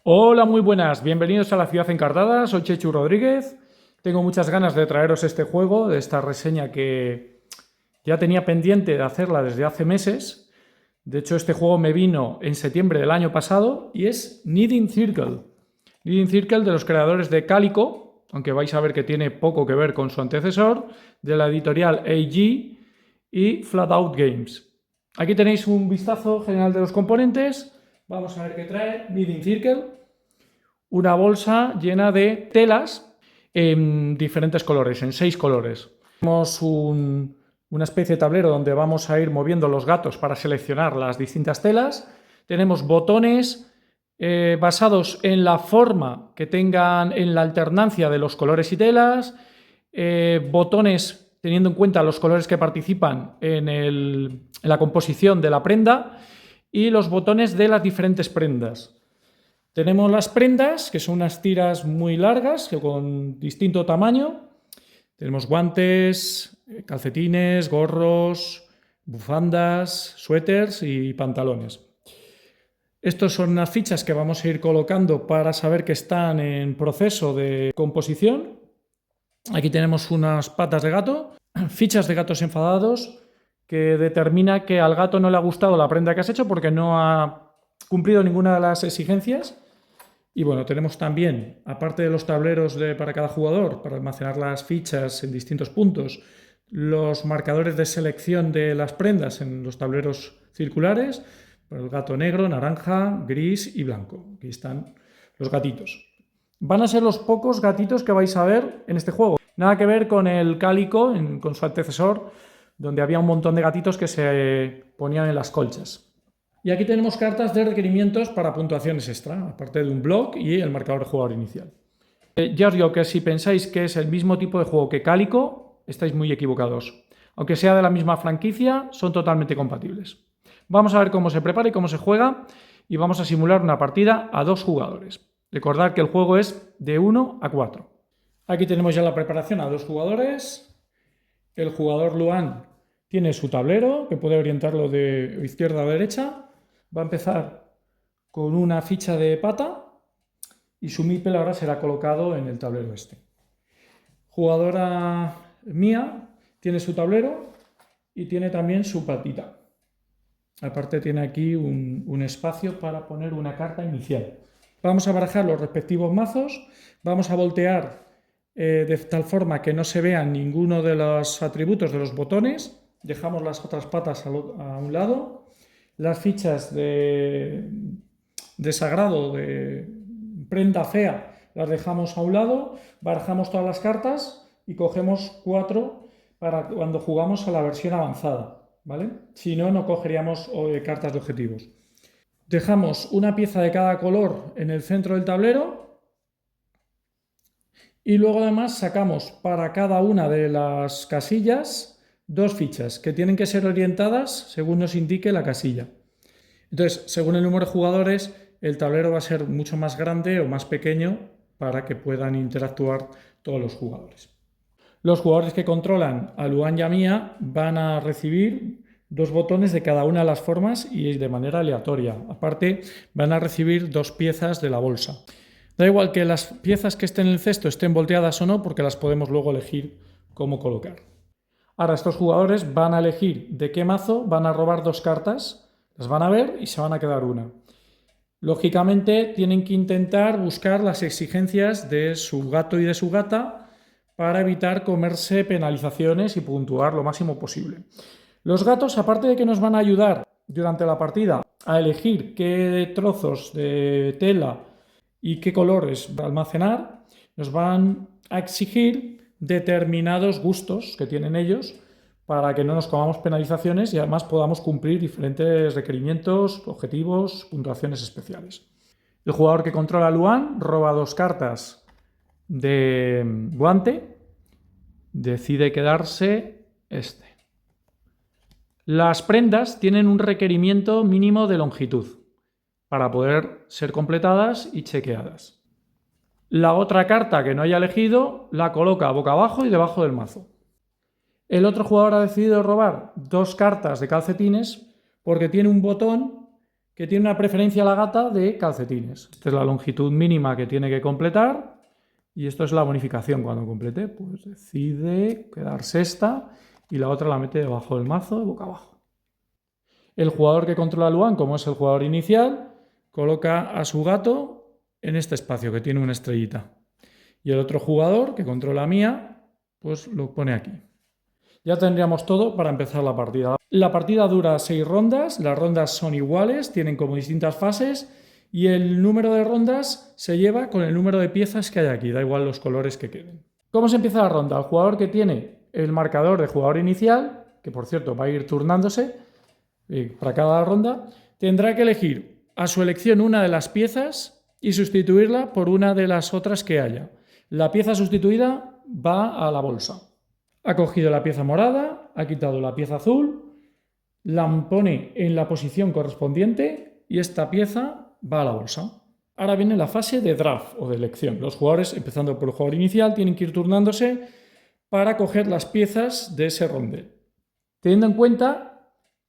Hola, muy buenas, bienvenidos a La Ciudad Encantada, soy Chechu Rodríguez. Tengo muchas ganas de traeros este juego, de esta reseña que ya tenía pendiente de hacerla desde hace meses. De hecho, este juego me vino en septiembre del año pasado y es Knitting Circle. Knitting Circle, de los creadores de Calico, aunque vais a ver que tiene poco que ver con su antecesor, de la editorial AG y Flatout Games. Aquí tenéis un vistazo general de los componentes. Vamos a ver qué trae Knitting Circle. Una bolsa llena de telas en diferentes colores, en 6 colores. Tenemos una especie de tablero donde vamos a ir moviendo los gatos para seleccionar las distintas telas. Tenemos botones basados en la forma que tengan, en la alternancia de los colores y telas, botones teniendo en cuenta los colores que participan en la composición de la prenda y los botones de las diferentes prendas. Tenemos las prendas, que son unas tiras muy largas, con distinto tamaño. Tenemos guantes, calcetines, gorros, bufandas, suéteres y pantalones. Estos son unas fichas que vamos a ir colocando para saber que están en proceso de composición. Aquí tenemos unas patas de gato, fichas de gatos enfadados, que determina que al gato no le ha gustado la prenda que has hecho porque no ha cumplido ninguna de las exigencias. Y bueno, tenemos también, aparte de los tableros para cada jugador, para almacenar las fichas en distintos puntos, los marcadores de selección de las prendas en los tableros circulares, para el gato negro, naranja, gris y blanco. Aquí están los gatitos. Van a ser los pocos gatitos que vais a ver en este juego. Nada que ver con el Calico, con su antecesor, donde había un montón de gatitos que se ponían en las colchas. Y aquí tenemos cartas de requerimientos para puntuaciones extra, aparte de un bloc y el marcador de jugador inicial. Ya os digo que si pensáis que es el mismo tipo de juego que Calico, estáis muy equivocados. Aunque sea de la misma franquicia, son totalmente compatibles. Vamos a ver cómo se prepara y cómo se juega y vamos a simular una partida a 2 jugadores. Recordad que el juego es de 1 a 4. Aquí tenemos ya la preparación a 2 jugadores. El jugador Luan tiene su tablero, que puede orientarlo de izquierda a derecha. Va a empezar con una ficha de pata y su meeple ahora será colocado en el tablero este. Jugadora Mía tiene su tablero y tiene también su patita. Aparte tiene aquí un espacio para poner una carta inicial. Vamos a barajar los respectivos mazos, vamos a voltear de tal forma que no se vean ninguno de los atributos de los botones, dejamos las otras patas a un lado. Las fichas de sagrado, de prenda fea, las dejamos a un lado, barajamos todas las cartas y cogemos 4 para cuando jugamos a la versión avanzada, ¿vale? Si no, no cogeríamos cartas de objetivos. Dejamos una pieza de cada color en el centro del tablero y luego además sacamos para cada una de las casillas 2 fichas que tienen que ser orientadas según nos indique la casilla. Entonces, según el número de jugadores, el tablero va a ser mucho más grande o más pequeño para que puedan interactuar todos los jugadores. Los jugadores que controlan a Luan y a Mía van a recibir 2 botones de cada una de las formas y de manera aleatoria. Aparte, van a recibir 2 piezas de la bolsa. Da igual que las piezas que estén en el cesto estén volteadas o no, porque las podemos luego elegir cómo colocar. Ahora estos jugadores van a elegir de qué mazo van a robar 2 cartas, las van a ver y se van a quedar una. Lógicamente tienen que intentar buscar las exigencias de su gato y de su gata para evitar comerse penalizaciones y puntuar lo máximo posible. Los gatos, aparte de que nos van a ayudar durante la partida a elegir qué trozos de tela y qué colores almacenar, nos van a exigir determinados gustos que tienen ellos para que no nos comamos penalizaciones y además podamos cumplir diferentes requerimientos, objetivos, puntuaciones especiales. El jugador que controla a Luan roba 2 cartas de guante, decide quedarse este. Las prendas tienen un requerimiento mínimo de longitud para poder ser completadas y chequeadas. La otra carta que no haya elegido la coloca boca abajo y debajo del mazo. El otro jugador ha decidido robar 2 cartas de calcetines porque tiene un botón que tiene una preferencia la gata de calcetines. Esta es la longitud mínima que tiene que completar y esto es la bonificación. Cuando complete, pues decide quedarse esta y la otra la mete debajo del mazo de boca abajo. El jugador que controla a Luan, como es el jugador inicial, coloca a su gato en este espacio que tiene una estrellita. Y el otro jugador, que controla a Mía, pues lo pone aquí. Ya tendríamos todo para empezar la partida. La partida dura 6 rondas, las rondas son iguales, tienen como distintas fases y el número de rondas se lleva con el número de piezas que hay aquí, da igual los colores que queden. ¿Cómo se empieza la ronda? El jugador que tiene el marcador de jugador inicial, que por cierto va a ir turnándose para cada ronda, tendrá que elegir a su elección una de las piezas y sustituirla por una de las otras que haya. La pieza sustituida va a la bolsa. Ha cogido la pieza morada, ha quitado la pieza azul, la pone en la posición correspondiente y esta pieza va a la bolsa. Ahora viene la fase de draft o de elección. Los jugadores, empezando por el jugador inicial, tienen que ir turnándose para coger las piezas de ese rondel. Teniendo en cuenta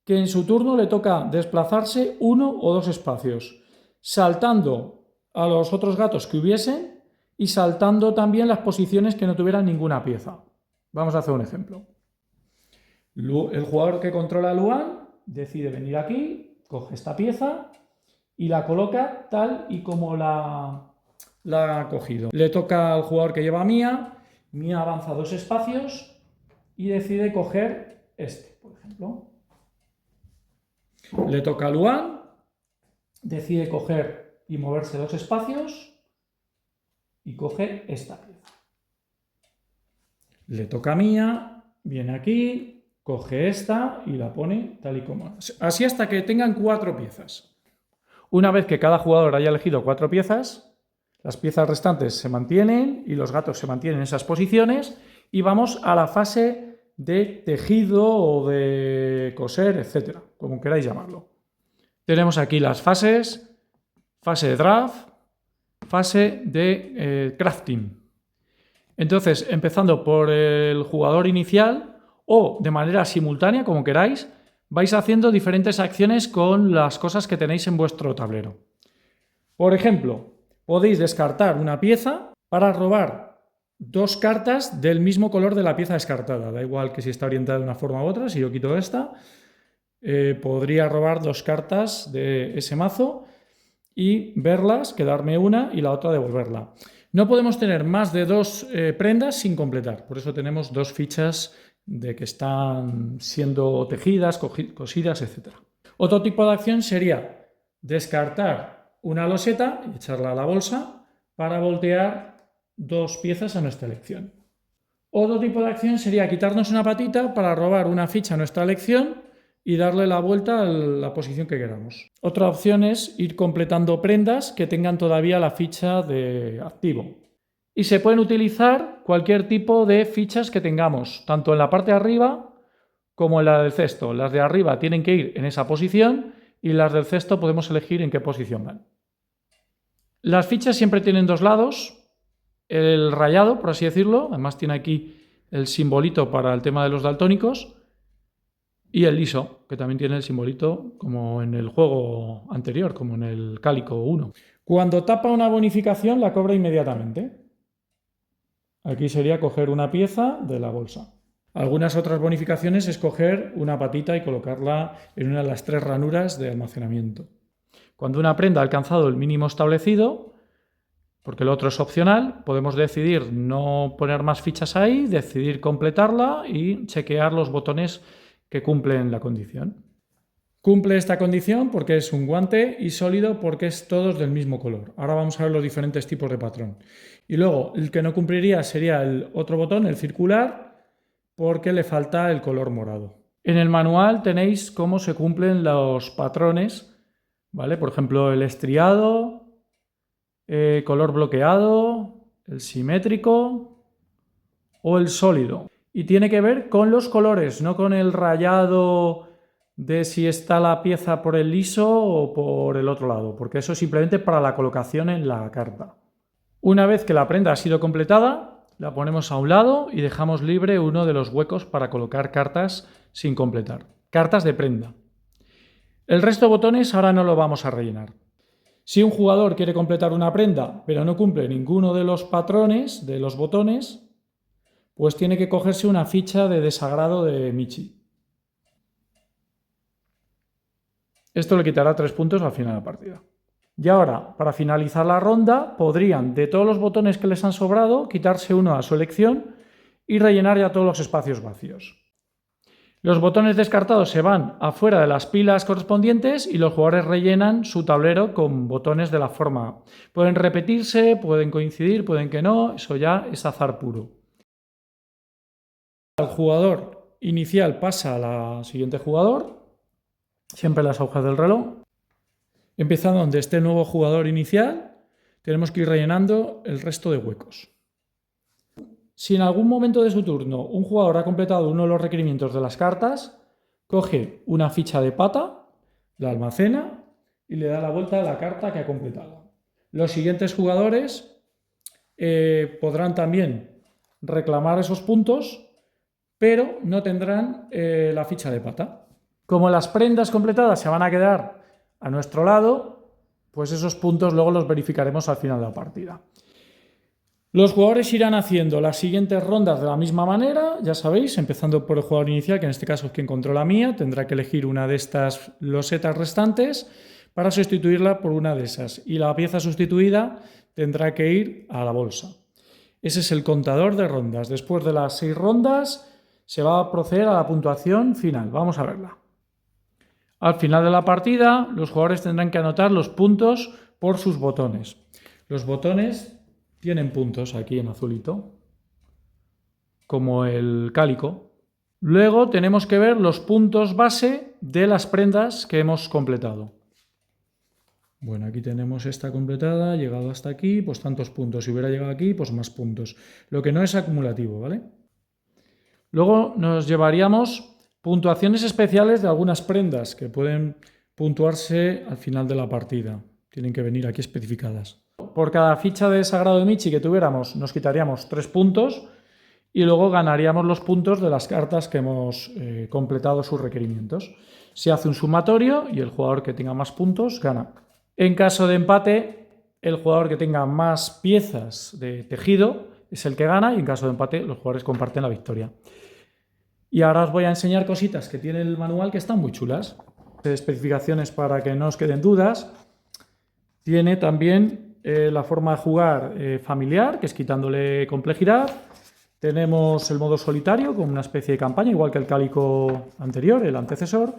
que en su turno le toca desplazarse 1 o 2 espacios, saltando a los otros gatos que hubiesen y saltando también las posiciones que no tuvieran ninguna pieza. Vamos a hacer un ejemplo. El jugador que controla a Luan decide venir aquí, coge esta pieza y la coloca tal y como la ha cogido. Le toca al jugador que lleva a Mía, Mía avanza 2 espacios y decide coger este, por ejemplo. Le toca a Luan, decide coger y moverse 2 espacios y coge esta pieza. Le toca a Mía, viene aquí, coge esta y la pone tal y como. Así hasta que tengan 4 piezas. Una vez que cada jugador haya elegido 4 piezas, las piezas restantes se mantienen y los gatos se mantienen en esas posiciones y vamos a la fase de tejido o de coser, etcétera, como queráis llamarlo. Tenemos aquí las fases, fase de draft, fase de crafting. Entonces, empezando por el jugador inicial o de manera simultánea, como queráis, vais haciendo diferentes acciones con las cosas que tenéis en vuestro tablero. Por ejemplo, podéis descartar una pieza para robar 2 cartas del mismo color de la pieza descartada. Da igual que si está orientada de una forma u otra, si yo quito esta, podría robar 2 cartas de ese mazo y verlas, quedarme una y la otra devolverla. No podemos tener más de 2 prendas sin completar, por eso tenemos 2 fichas de que están siendo tejidas, cosidas, etc. Otro tipo de acción sería descartar una loseta y echarla a la bolsa para voltear 2 piezas a nuestra elección. Otro tipo de acción sería quitarnos una patita para robar una ficha a nuestra elección y darle la vuelta a la posición que queramos. Otra opción es ir completando prendas que tengan todavía la ficha de activo. Y se pueden utilizar cualquier tipo de fichas que tengamos, tanto en la parte de arriba como en la del cesto. Las de arriba tienen que ir en esa posición y las del cesto podemos elegir en qué posición van. Las fichas siempre tienen 2 lados. El rayado, por así decirlo, además tiene aquí el simbolito para el tema de los daltónicos. Y el liso, que también tiene el simbolito como en el juego anterior, como en el Cálico 1. Cuando tapa una bonificación la cobra inmediatamente. Aquí sería coger una pieza de la bolsa. Algunas otras bonificaciones es coger una patita y colocarla en una de las 3 ranuras de almacenamiento. Cuando una prenda ha alcanzado el mínimo establecido, porque el otro es opcional, podemos decidir no poner más fichas ahí, decidir completarla y chequear los botones que cumplen la condición. Cumple esta condición porque es un guante y sólido porque es todos del mismo color. Ahora vamos a ver los diferentes tipos de patrón. Y luego el que no cumpliría sería el otro botón, el circular, porque le falta el color morado. En el manual tenéis cómo se cumplen los patrones, ¿vale? Por ejemplo, el estriado, color bloqueado, el simétrico o el sólido. Y tiene que ver con los colores, no con el rayado de si está la pieza por el liso o por el otro lado, porque eso es simplemente para la colocación en la carta. Una vez que la prenda ha sido completada, la ponemos a un lado y dejamos libre uno de los huecos para colocar cartas sin completar. Cartas de prenda. El resto de botones ahora no lo vamos a rellenar. Si un jugador quiere completar una prenda, pero no cumple ninguno de los patrones de los botones, pues tiene que cogerse una ficha de desagrado de Michi. Esto le quitará 3 puntos al final de la partida. Y ahora, para finalizar la ronda, podrían, de todos los botones que les han sobrado, quitarse uno a su elección y rellenar ya todos los espacios vacíos. Los botones descartados se van afuera de las pilas correspondientes y los jugadores rellenan su tablero con botones de la forma. Pueden repetirse, pueden coincidir, pueden que no, eso ya es azar puro. El jugador inicial pasa al siguiente jugador, siempre las agujas del reloj. Empezando donde esté el nuevo jugador inicial, tenemos que ir rellenando el resto de huecos. Si en algún momento de su turno un jugador ha completado uno de los requerimientos de las cartas, coge una ficha de pata, la almacena y le da la vuelta a la carta que ha completado. Los siguientes jugadores podrán también reclamar esos puntos, pero no tendrán la ficha de pata. Como las prendas completadas se van a quedar a nuestro lado, pues esos puntos luego los verificaremos al final de la partida. Los jugadores irán haciendo las siguientes rondas de la misma manera, ya sabéis, empezando por el jugador inicial, que en este caso es quien controla mía, tendrá que elegir una de estas losetas restantes para sustituirla por una de esas. Y la pieza sustituida tendrá que ir a la bolsa. Ese es el contador de rondas. Después de las 6 rondas se va a proceder a la puntuación final. Vamos a verla. Al final de la partida, los jugadores tendrán que anotar los puntos por sus botones. Los botones tienen puntos aquí en azulito, como el cálico. Luego tenemos que ver los puntos base de las prendas que hemos completado. Bueno, aquí tenemos esta completada, llegado hasta aquí, pues tantos puntos. Si hubiera llegado aquí, pues más puntos. Lo que no es acumulativo, ¿vale? Luego nos llevaríamos puntuaciones especiales de algunas prendas que pueden puntuarse al final de la partida. Tienen que venir aquí especificadas. Por cada ficha de desagrado de Michi que tuviéramos, nos quitaríamos 3 puntos y luego ganaríamos los puntos de las cartas que hemos completado sus requerimientos. Se hace un sumatorio y el jugador que tenga más puntos gana. En caso de empate, el jugador que tenga más piezas de tejido es el que gana y en caso de empate los jugadores comparten la victoria. Y ahora os voy a enseñar cositas que tiene el manual que están muy chulas. Especificaciones para que no os queden dudas. Tiene también la forma de jugar familiar, que es quitándole complejidad. Tenemos el modo solitario, con una especie de campaña, igual que el cálico anterior, el antecesor.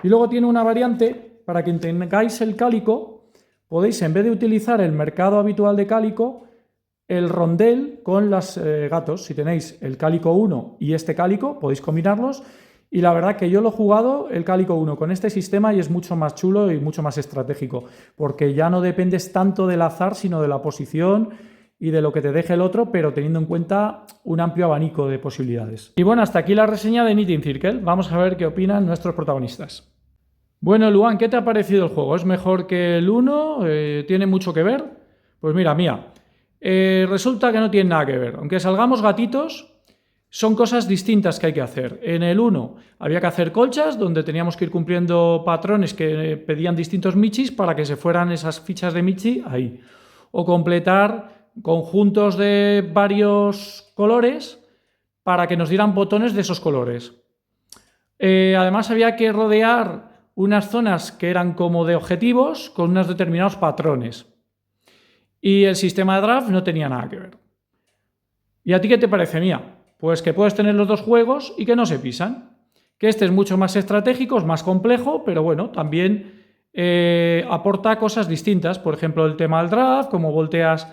Y luego tiene una variante, para que tengáis el cálico, podéis, en vez de utilizar el mercado habitual de cálico, el rondel con los gatos. Si tenéis el cálico 1 y este cálico, podéis combinarlos. Y la verdad que yo lo he jugado, el cálico 1, con este sistema y es mucho más chulo y mucho más estratégico, porque ya no dependes tanto del azar, sino de la posición y de lo que te deje el otro, pero teniendo en cuenta un amplio abanico de posibilidades. Y bueno, hasta aquí la reseña de Knitting Circle. Vamos a ver qué opinan nuestros protagonistas. Bueno, Luan, ¿qué te ha parecido el juego? ¿Es mejor que el 1? ¿Tiene mucho que ver? Pues mira, resulta que no tiene nada que ver. Aunque salgamos gatitos, son cosas distintas que hay que hacer. En el 1 había que hacer colchas donde teníamos que ir cumpliendo patrones que pedían distintos michis para que se fueran esas fichas de michi ahí. O completar conjuntos de varios colores para que nos dieran botones de esos colores. Además había que rodear unas zonas que eran como de objetivos con unos determinados patrones. Y el sistema de draft no tenía nada que ver. ¿Y a ti qué te parece, Mía? Pues que puedes tener los dos juegos y que no se pisan. Que este es mucho más estratégico, es más complejo, pero bueno, también aporta cosas distintas. Por ejemplo, el tema del draft, cómo volteas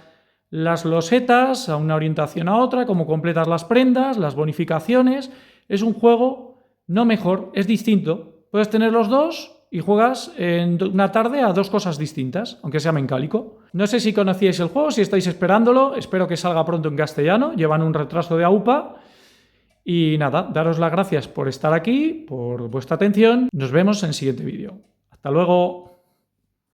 las losetas a una orientación a otra, cómo completas las prendas, las bonificaciones. Es un juego no mejor, es distinto. Puedes tener los dos y juegas en una tarde a dos cosas distintas, aunque sea mencálico. No sé si conocíais el juego, si estáis esperándolo, espero que salga pronto en castellano, llevan un retraso de AUPA. Y nada, daros las gracias por estar aquí, por vuestra atención. Nos vemos en el siguiente vídeo. ¡Hasta luego!